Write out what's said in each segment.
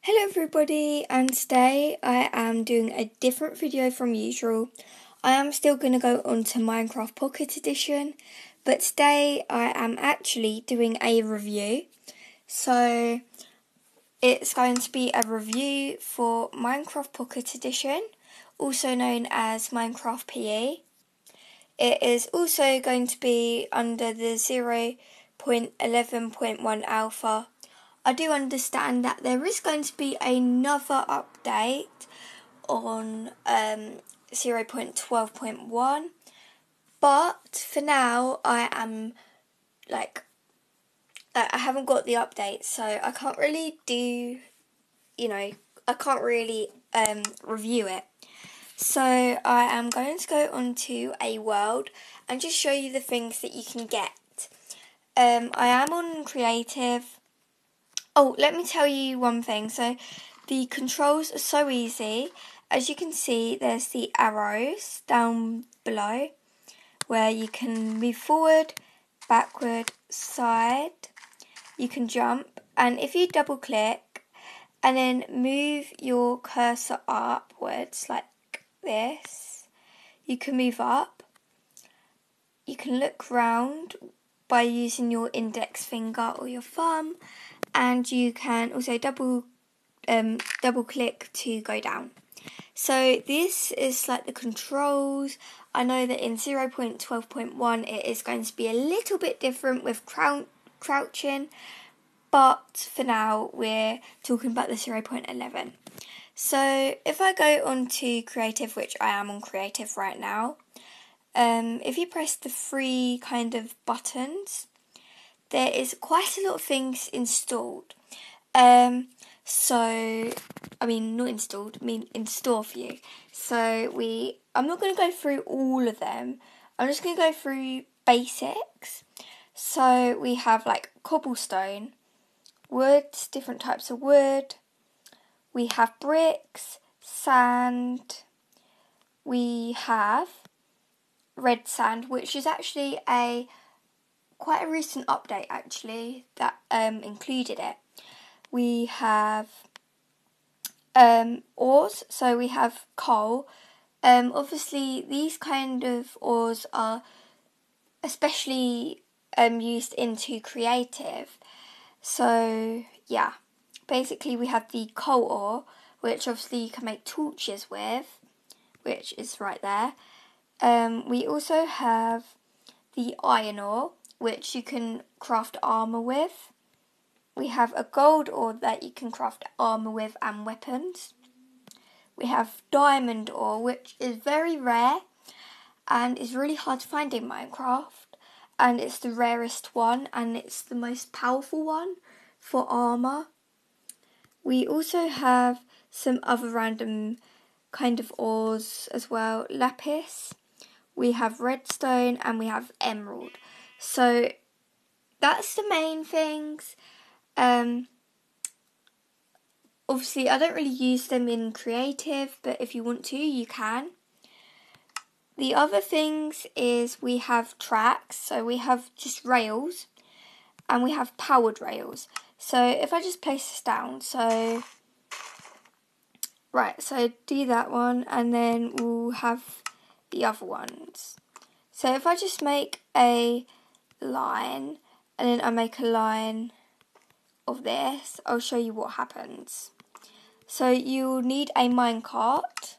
Hello everybody, and today I am doing a different video from usual. I am still going to go on to Minecraft Pocket Edition, but today I am actually doing a review. So it's going to be a review for Minecraft Pocket Edition, also known as Minecraft PE. It is also going to be under the 0.11.1 alpha. I do understand that there is going to be another update on 0.12.1, but for now I haven't got the update, so I can't really review it. So I am going to go onto a world and just show you the things that you can get. I am on creative. Oh, let me tell you one thing. So the controls are so easy. As you can see, there's the arrows down below where you can move forward, backward, side. You can jump, and if you double click and then move your cursor upwards like this, you can move up. You can look round by using your index finger or your thumb, and you can also double click to go down. So this is like the controls. I know that in 0.12.1 it is going to be a little bit different with crouching, but for now we're talking about the 0.11. So if I go on to creative, which I am on creative right now, if you press the three kind of buttons, there is quite a lot of things installed. Not installed, in store for you. So I'm not going to go through all of them. I'm just going to go through basics. So we have like cobblestone, wood, different types of wood. We have bricks, sand. We have red sand, which is actually quite a recent update actually that included it. We have ores, so we have coal. Obviously these kind of ores are especially used into creative. So yeah, basically we have the coal ore, which obviously you can make torches with, which is right there. We also have the iron ore, which you can craft armour with. We have a gold ore that you can craft armour with and weapons. We have diamond ore, which is very rare and is really hard to find in Minecraft. And it's the rarest one, and it's the most powerful one for armour. We also have some other random kind of ores as well. Lapis. We have redstone and we have emerald. So that's the main things. Obviously I don't really use them in creative, but if you want to, you can. The other things is we have tracks, so we have just rails, and we have powered rails. So if I just place this down, so do that one, and then we'll have the other ones. So if I just make a line, and then I make a line of this, I'll show you what happens. So you'll need a minecart.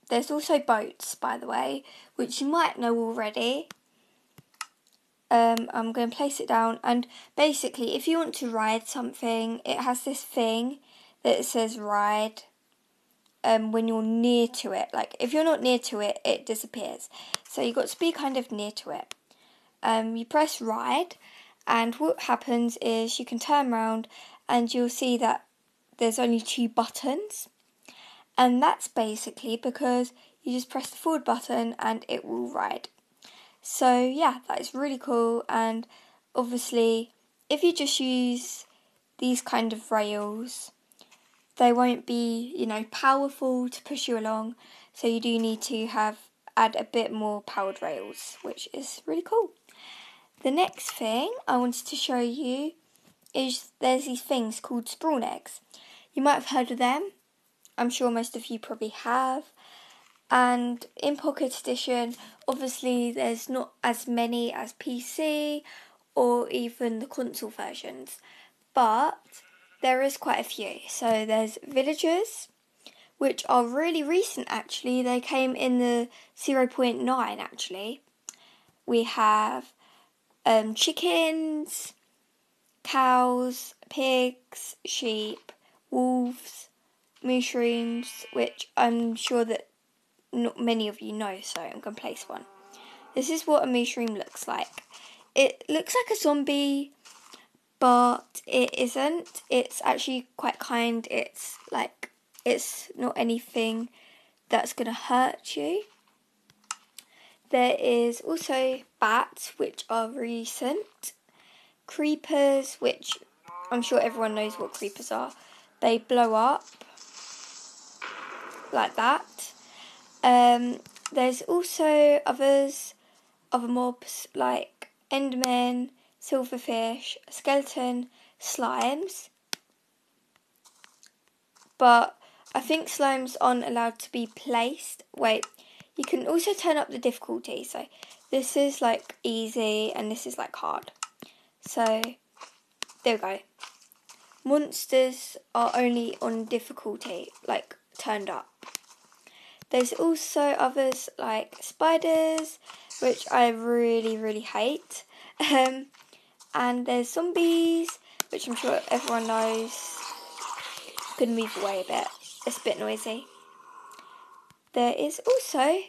There's also boats, by the way, which you might know already. I'm going to place it down, and basically if you want to ride something, it has this thing that says ride when you're near to it. Like if you're not near to it, it disappears. So you've got to be kind of near to it. You press ride, and what happens is you can turn around and you'll see that there's only two buttons. And that's basically because you just press the forward button and it will ride. So yeah, that is really cool. And obviously, if you just use these kind of rails, they won't be, powerful to push you along. So you do need to add a bit more powered rails, which is really cool. The next thing I wanted to show you is there's these things called Sprawn eggs. You might have heard of them. I'm sure most of you probably have. And in Pocket Edition, obviously there's not as many as PC or even the console versions, but there is quite a few. So there's villagers, which are really recent actually. They came in the 0.9 actually. We have chickens, cows, pigs, sheep, wolves, mushrooms, which I'm sure that not many of you know, so I'm going to place one. This is what a mushroom looks like. It looks like a zombie, but it isn't. It's actually quite kind. It's not anything that's going to hurt you. There is also bats, which are recent. Creepers, which I'm sure everyone knows what creepers are. They blow up like that. There's also other mobs like endermen, silverfish, skeleton, slimes. But I think slimes aren't allowed to be placed. Wait, you can also turn up the difficulty. So this is like easy and this is like hard. So there we go. Monsters are only on difficulty, like turned up. There's also others like spiders, which I really, really hate. And there's zombies, which I'm sure everyone knows. I'm going to move away a bit. It's a bit noisy. There is also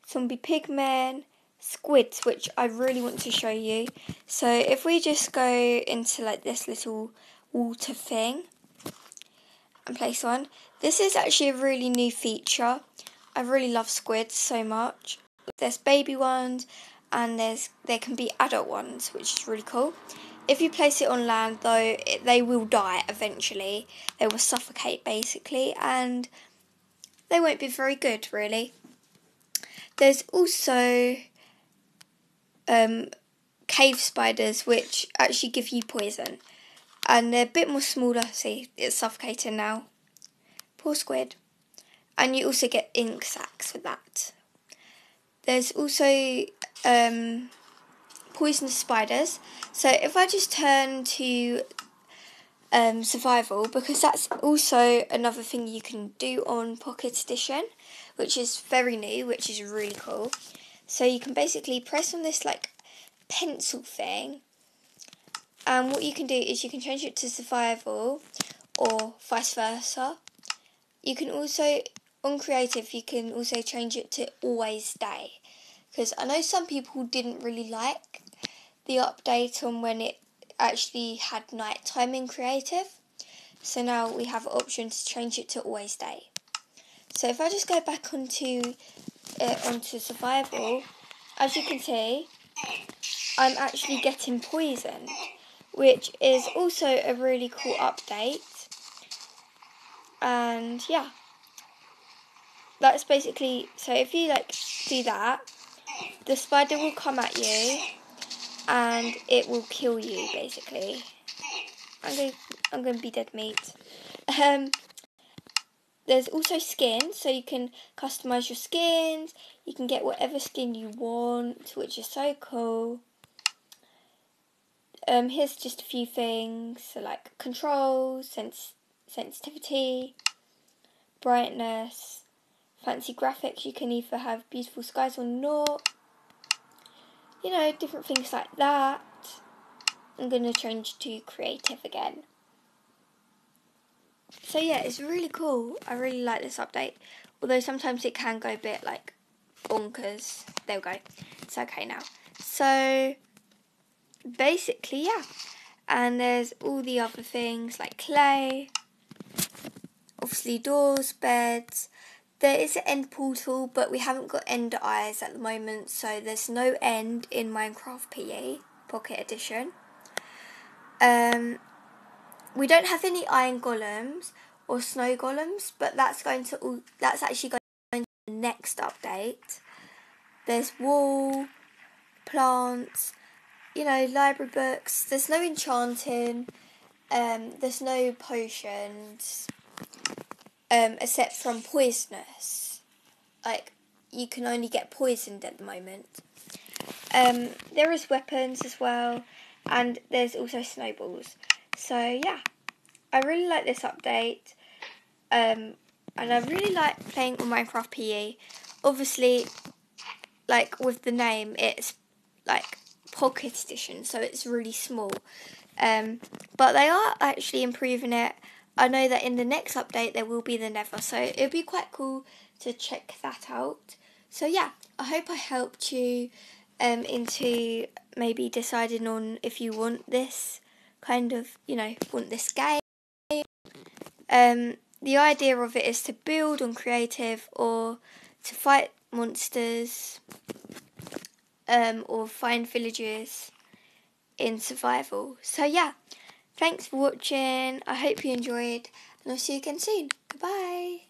zombie pigmen, squids, which I really want to show you. So if we just go into like this little water thing and place one. This is actually a really new feature. I really love squids so much. There's baby ones and there can be adult ones, which is really cool. If you place it on land though, they will die eventually. They will suffocate basically and they won't be very good really. There's also cave spiders which actually give you poison. And they're a bit more smaller. See, it's suffocating now. Poor squid. And you also get ink sacs with that. There's also poisonous spiders. So if I just turn to survival, because that's also another thing you can do on Pocket Edition, which is very new, which is really cool. So you can basically press on this like pencil thing, and what you can do is you can change it to survival or vice versa. You can also, on creative, you can also change it to always day, because I know some people didn't really like the update on when it actually had night time in creative. So now we have an option to change it to always day. So if I just go back onto survival, as you can see, I'm actually getting poisoned, which is also a really cool update. And yeah, that's basically, so if you like do that, the spider will come at you and it will kill you basically. I'm going to be dead meat. There's also skins, so you can customise your skins. You can get whatever skin you want, which is so cool. Here's just a few things, so like controls, sensitivity, brightness, fancy graphics. You can either have beautiful skies or not. You know, different things like that. I'm going to change to creative again. So yeah, it's really cool. I really like this update. Although sometimes it can go a bit like bonkers. There we go. It's okay now. So basically, yeah. And there's all the other things like clay. Obviously doors, beds. There is an end portal, but we haven't got end eyes at the moment. So there's no end in Minecraft PE, Pocket Edition. We don't have any iron golems or snow golems, but that's actually going to the next update. There's wool, plants, library books. There's no enchanting. There's no potions. Except from poisonous. Like, you can only get poisoned at the moment. There is weapons as well, and there's also snowballs. So yeah, I really like this update, and I really like playing on Minecraft PE. Obviously, like with the name, it's like Pocket Edition, so it's really small. But they are actually improving it. I know that in the next update there will be the Nether, so it'll be quite cool to check that out. So yeah, I hope I helped you into maybe deciding on if you want this kind of, want this game. The idea of it is to build on creative or to fight monsters or find villagers in survival. So yeah, thanks for watching. I hope you enjoyed, and I'll see you again soon. Goodbye.